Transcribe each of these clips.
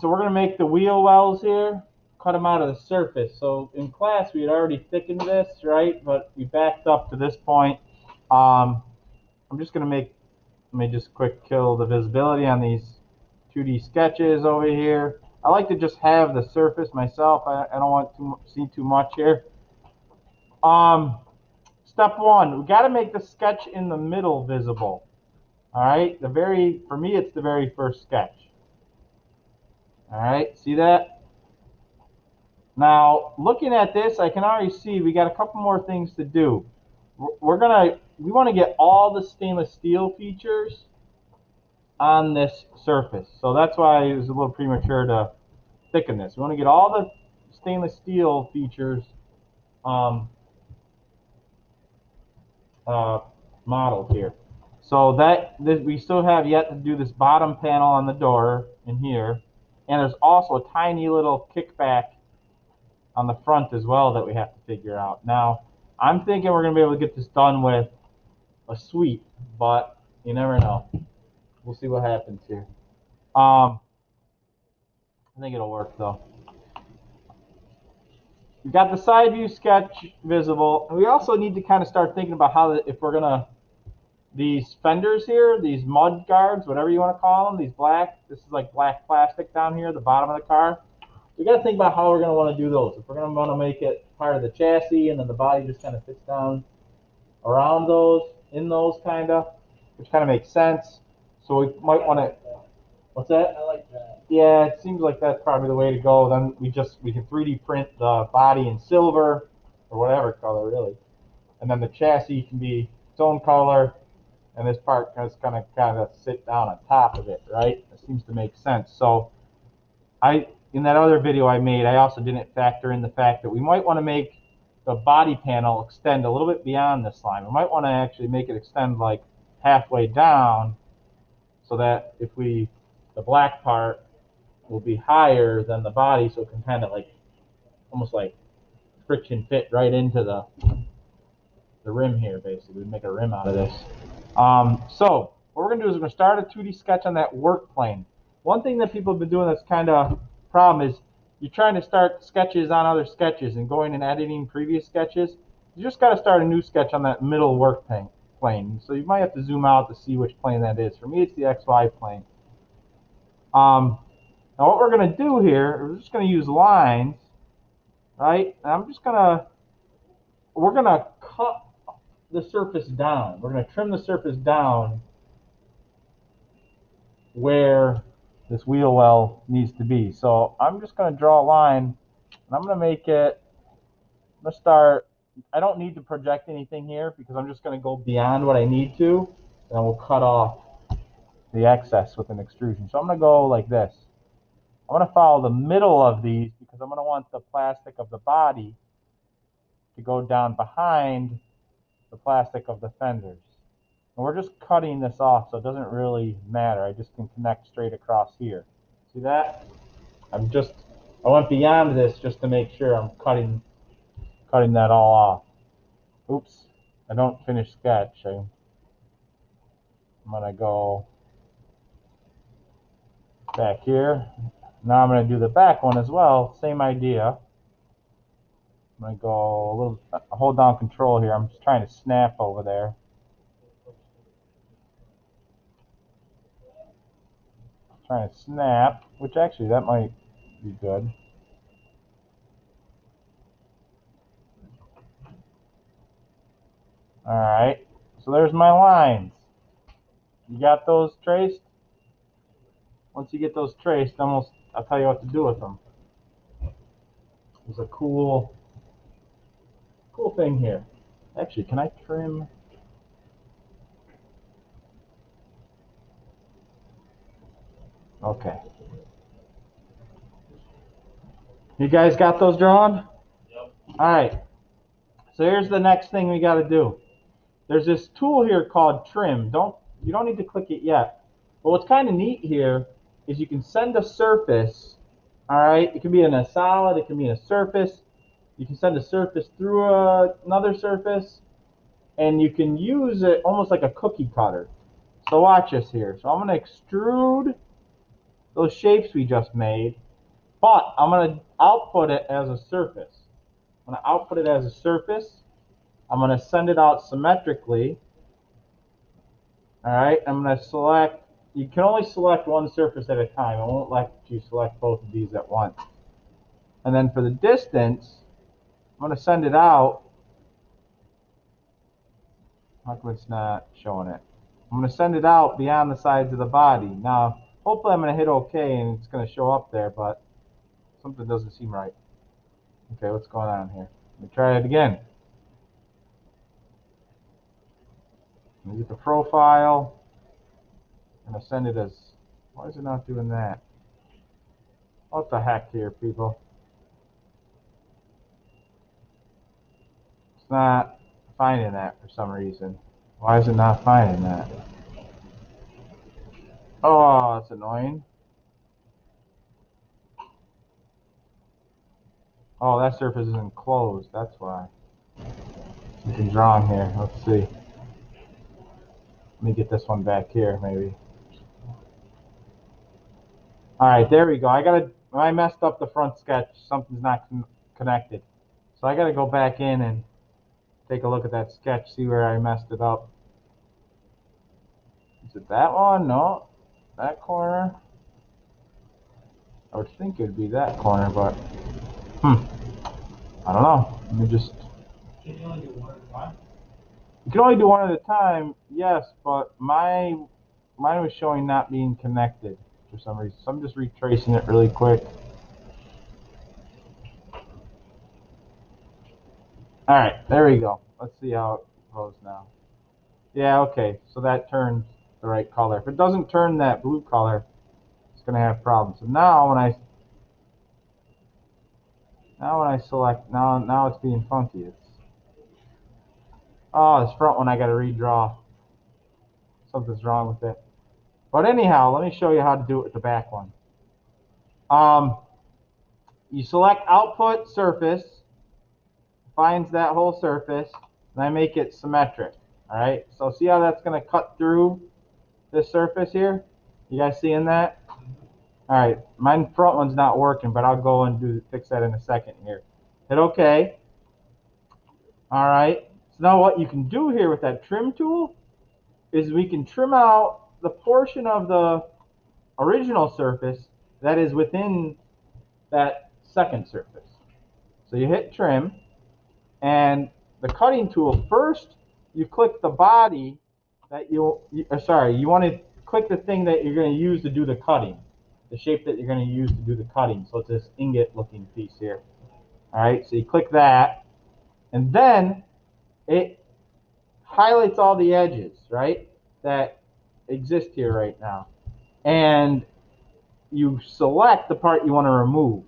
So we're going to make the wheel wells here, cut them out of the surface. So in class we had already thickened this, right? But we backed up to this point. I'm just going to let me just quick kill the visibility on these 2D sketches over here. I like to just have the surface myself. I don't want to see too much here. Step one, we got to make the sketch in the middle visible. All right, for me, it's the very first sketch. All right, see that? Now, looking at this, I can already see we got a couple more things to do. We want to get all the stainless steel features on this surface. So that's why it was a little premature to thicken this. We want to get all the stainless steel features modeled here. So we still have yet to do this bottom panel on the door in here. And there's also a tiny little kickback on the front as well that we have to figure out. Now, I'm thinking we're going to be able to get this done with a sweep, but you never know. We'll see what happens here. I think it'll work though. We've got the side view sketch visible. And we also need to kind of start thinking about if we're going to, these fenders here, these mud guards, whatever you want to call them, this is like black plastic down here, the bottom of the car. We got to think about how we're going to want to do those. If we're going to want to make it part of the chassis and then the body just kind of fits down around those, in those kind of, which kind of makes sense. So we might want to, what's that? I like that. Yeah, it seems like that's probably the way to go. Then we can 3D print the body in silver or whatever color really. And then the chassis can be its own color. And this part is going to kind of sit down on top of it, right? It seems to make sense. So in that other video I made, I also didn't factor in the fact that we might want to make the body panel extend a little bit beyond this line. We might want to actually make it extend like halfway down so that the black part will be higher than the body, so it can kind of like, almost like friction fit right into the rim here, basically. We make a rim out of this. So what we're going to do is we're going to start a 2D sketch on that work plane. One thing that people have been doing that's kind of a problem is you're trying to start sketches on other sketches and going and editing previous sketches. You just got to start a new sketch on that middle work plane. So you might have to zoom out to see which plane that is. For me, it's the XY plane. Now what we're going to do here, we're just going to use lines, right? And we're going to cut the surface down. We're going to trim the surface down where this wheel well needs to be. So I'm just going to draw a line, and I'm going to make it, I'm going to start, I don't need to project anything here because I'm just going to go beyond what I need to, and then we'll cut off the excess with an extrusion. So I'm going to go like this. I'm going to follow the middle of these because I'm going to want the plastic of the body to go down behind the plastic of the fenders. And we're just cutting this off, so it doesn't really matter. I just can connect straight across here. See that? I went beyond this just to make sure I'm cutting that all off. Oops, I don't finish sketch. I'm gonna go back here. Now I'm gonna do the back one as well. Same idea. I'm gonna go a little, hold down control here. I'm just trying to snap over there. Trying to snap, which actually that might be good. All right, so there's my lines. You got those traced? Once you get those traced, I'll tell you what to do with them. There's a cool thing here. Actually, can I trim? Okay. You guys got those drawn? Yep. All right. So here's the next thing we got to do. There's this tool here called trim. You don't need to click it yet. But what's kind of neat here is you can send a surface. All right. It can be in a solid. It can be in a surface. You can send a surface through another surface, and you can use it almost like a cookie cutter. So watch this here. So I'm going to extrude those shapes we just made, but I'm going to output it as a surface. I'm going to output it as a surface. I'm going to send it out symmetrically. All right, I'm going to select, you can only select one surface at a time. I won't let you select both of these at once. And then for the distance, I'm going to send it out. How come it's not showing it? I'm going to send it out beyond the sides of the body. Now, hopefully I'm going to hit OK and it's going to show up there, but something doesn't seem right. Okay, what's going on here? Let me try it again. Let me get the profile. I'm going to send it as, why is it not doing that? What the heck here, people? It's not finding that for some reason. Why is it not finding that? Oh, that's annoying. Oh, that surface isn't closed. That's why. Something's wrong here. Let's see. Let me get this one back here, maybe. All right, there we go. I messed up the front sketch. Something's not connected. So I gotta go back in and take a look at that sketch, see where I messed it up. Is it that one? No. That corner? I would think it would be that corner, but I don't know. Let me just. Can you only do one at a time? You can only do one at a time, yes, but mine was showing not being connected for some reason. So I'm just retracing it really quick. All right, there we go. Let's see how it goes now. Yeah, okay, so that turns the right color. If it doesn't turn that blue color, it's going to have problems. So now when I select, now it's being funky. Oh, this front one I got to redraw. Something's wrong with it. But anyhow, let me show you how to do it with the back one. You select output surface, finds that whole surface, and I make it symmetric. All right, so see how that's going to cut through this surface here? You guys seeing that? All right, my front one's not working, but I'll go and fix that in a second here. Hit OK. All right, so now what you can do here with that trim tool is we can trim out the portion of the original surface that is within that second surface. So you hit trim, and the cutting tool, first you click the body that you want to click the thing that you're going to use to do the cutting, the shape that you're going to use to do the cutting. So it's this ingot looking piece here. All right, so you click that, and then it highlights all the edges, right, that exist here right now. And you select the part you want to remove.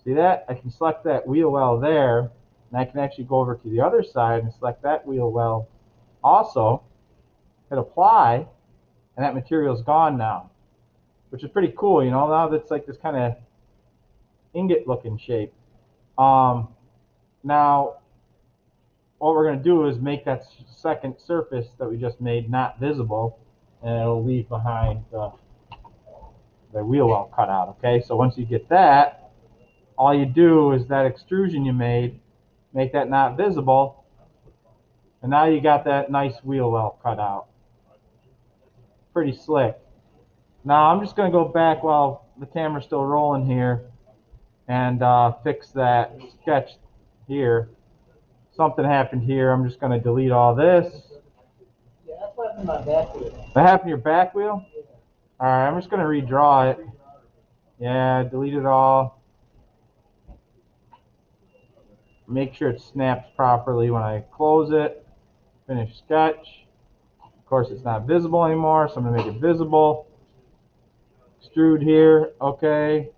See that? I can select that wheel well there, and I can actually go over to the other side and select that wheel well also, hit apply, and that material's gone now, which is pretty cool, you know. Now that's like this kind of ingot looking shape. Now what we're going to do is make that second surface that we just made not visible, and it'll leave behind the wheel well cut out. Okay, so once you get that, all you do is that extrusion you made, make that not visible, and now you got that nice wheel well cut out. Pretty slick. Now I'm just going to go back while the camera's still rolling here and fix that sketch here. Something happened here. I'm just going to delete all this. Yeah, that's what happened to my back wheel. That happened to your back wheel? Yeah. All right, I'm just going to redraw it. Yeah, delete it all. Make sure it snaps properly when I close it. Finish sketch. Of course, it's not visible anymore, so I'm going to make it visible. Extrude here. Okay.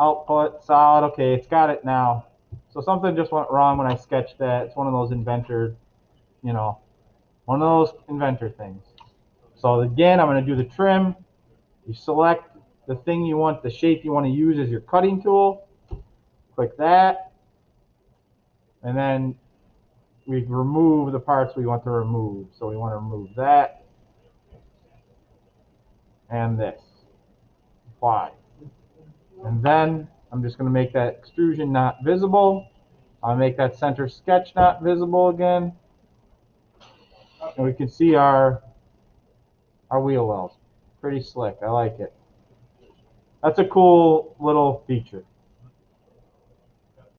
Output, solid. Okay, it's got it now. So something just went wrong when I sketched that. It's one of those inventor, you know, one of those inventor things. So again, I'm going to do the trim. You select the thing you want, the shape you want to use as your cutting tool. Click that. And then we remove the parts we want to remove. So we want to remove that and this. Apply. And then I'm just going to make that extrusion not visible. I'll make that center sketch not visible again. And we can see our wheel wells. Pretty slick. I like it. That's a cool little feature.